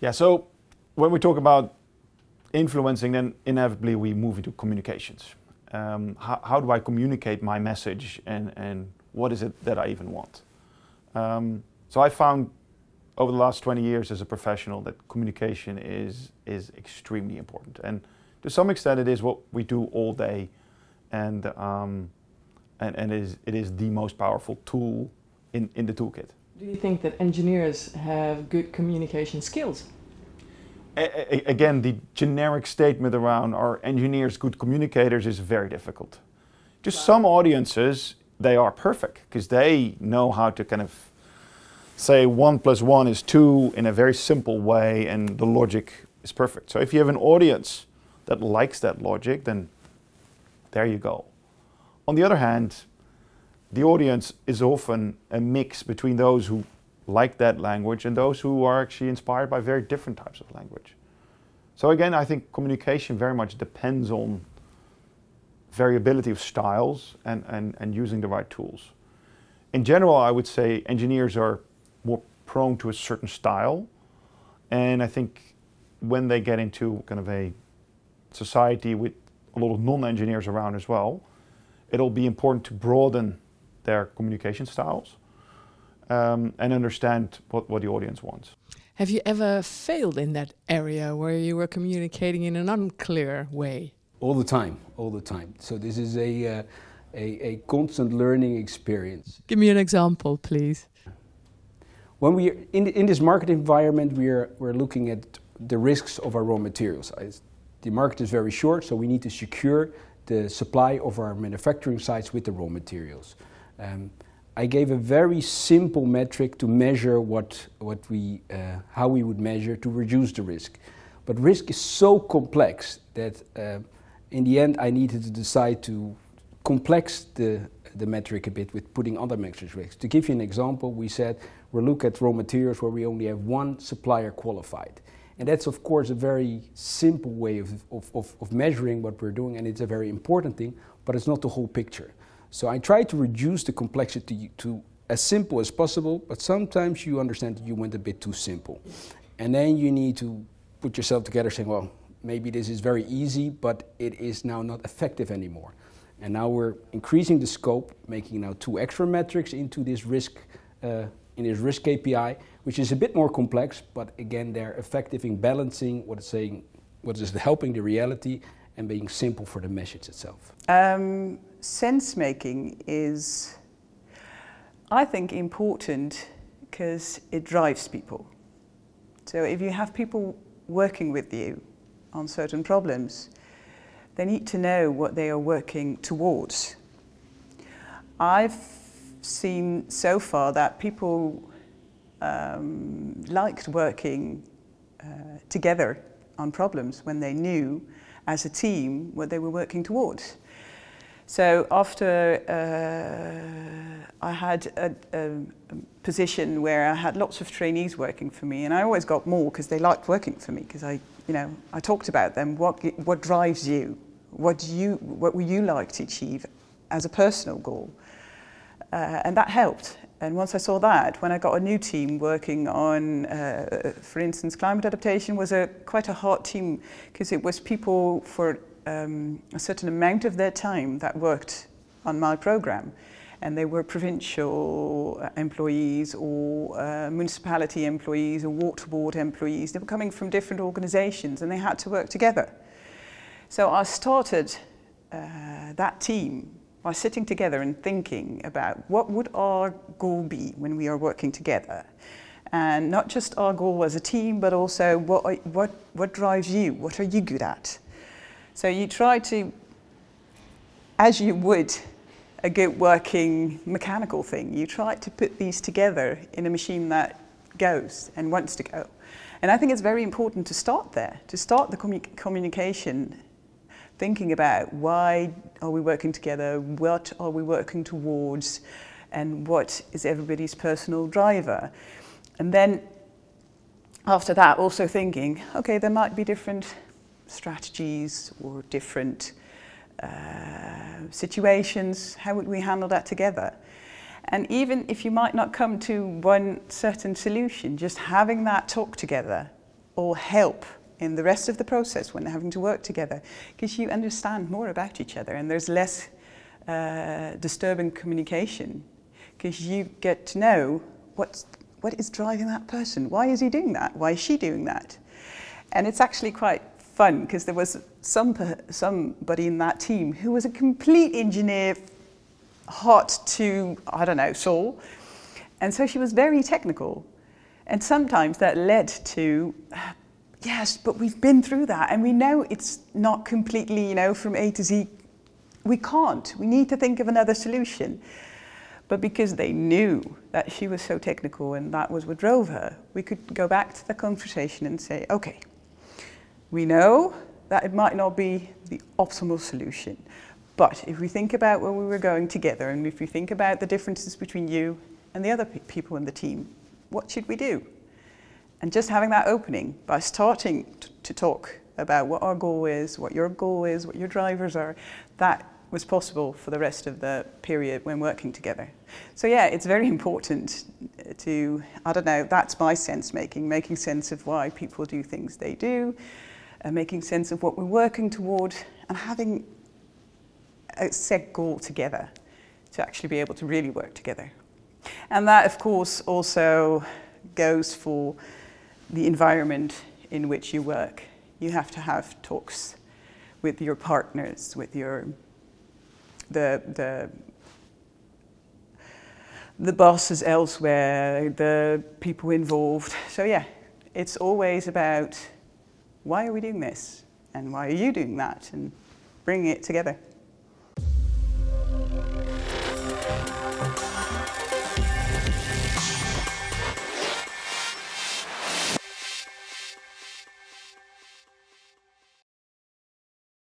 Yeah, so when we talk about influencing, then inevitably we move into communications. How do I communicate my message, and what is it that I even want? So I found over the last 20 years as a professional that communication is extremely important, and to some extent it is what we do all day, and it is the most powerful tool in the toolkit. Do you think that engineers have good communication skills? Again, the generic statement around are engineers good communicators is very difficult. Just some audiences, they are perfect because they know how to kind of say 1 + 1 is 2 in a very simple way, and the logic is perfect. So if you have an audience that likes that logic, then there you go. On the other hand, the audience is often a mix between those who like that language and those who are actually inspired by very different types of language. So again, I think communication very much depends on variability of styles and using the right tools. In general, I would say engineers are more prone to a certain style, and I think when they get into kind of a society with a lot of non-engineers around as well, it'll be important to broaden their communication styles and understand what the audience wants. Have you ever failed in that area where you were communicating in an unclear way? All the time, all the time. So this is a constant learning experience. Give me an example, please. When we in this market environment, we're looking at the risks of our raw materials. The market is very short, so we need to secure the supply of our manufacturing sites with the raw materials. I gave a very simple metric to measure how we would measure to reduce the risk. But risk is so complex that in the end I needed to decide to complex the metric a bit with putting other metrics. To give you an example, we said we'll look at raw materials where we only have one supplier qualified. And that's of course a very simple way of measuring what we're doing, and it's a very important thing, but it's not the whole picture. So I try to reduce the complexity to as simple as possible, but sometimes you understand that you went a bit too simple. And then you need to put yourself together saying, well, maybe this is very easy, but it is now not effective anymore. And now we're increasing the scope, making now 2 extra metrics into this risk, in this risk KPI, which is a bit more complex, but again, they're effective in balancing what is helping the reality and being simple for the message itself. Sense making is, I think, important because it drives people. So if you have people working with you on certain problems, they need to know what they are working towards. I've seen so far that people liked working together on problems when they knew as a team what they were working towards. So after I had a position where I had lots of trainees working for me, and I always got more because they liked working for me, because I talked about them. What drives you? What would you like to achieve as a personal goal? And that helped. And once I saw that, when I got a new team working on, for instance, climate adaptation was quite a hard team, because it was people for a certain amount of their time that worked on my program. And they were provincial employees or municipality employees or water board employees. They were coming from different organizations and they had to work together. So I started that team by sitting together and thinking about what would our goal be when we are working together. And not just our goal as a team, but also what drives you? What are you good at? So you try to, as you would a good working mechanical thing, you try to put these together in a machine that goes and wants to go. And I think it's very important to start there, to start the communication, thinking about why are we working together, what are we working towards, and what is everybody's personal driver. And then after that, also thinking, okay, there might be different strategies or different situations. How would we handle that together? And even if you might not come to one certain solution, just having that talk together all help in the rest of the process when they're having to work together, because you understand more about each other and there's less disturbing communication, because you get to know what is driving that person. Why is he doing that? Why is she doing that? And it's actually quite fun, because there was somebody in that team who was a complete engineer, hot to, I don't know, soul. And so she was very technical. And sometimes that led to, yes, but we've been through that and we know it's not completely, you know, from A to Z. We can't. We need to think of another solution. But because they knew that she was so technical and that was what drove her, we could go back to the conversation and say, okay, we know that it might not be the optimal solution. But if we think about where we were going together, and if we think about the differences between you and the other people in the team, what should we do? And just having that opening by starting to talk about what our goal is, what your goal is, what your drivers are, that was possible for the rest of the period when working together. So yeah, it's very important to, I don't know, that's my sense making sense of why people do things they do, making sense of what we're working toward, and having a set goal together to actually be able to really work together. And that, of course, also goes for the environment in which you work. You have to have talks with your partners, with your the bosses elsewhere, the people involved. So yeah, it's always about why are we doing this? And why are you doing that? And bringing it together.